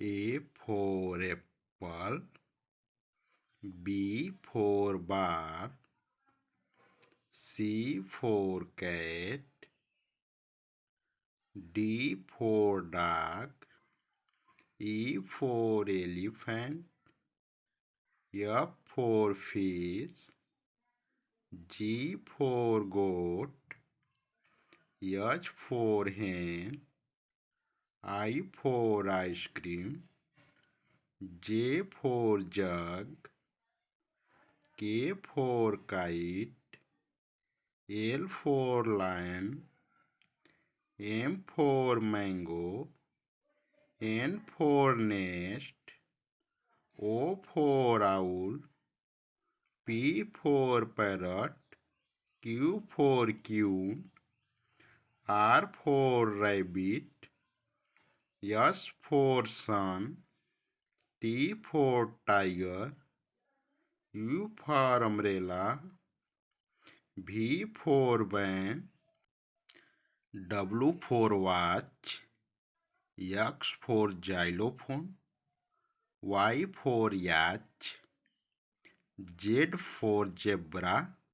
A for apple, B for bar, C for cat, D for dog, E for elephant, F for fish, G for goat, H for hen, I for ice cream, J for jug, K for kite, L for lion, M for mango, N for nest, O for owl, P for parrot, Q for queen, R for rabbit, S for sun, T for tiger, U for umbrella, V for van, W for watch, X for xylophone, Y for yacht, Z for zebra,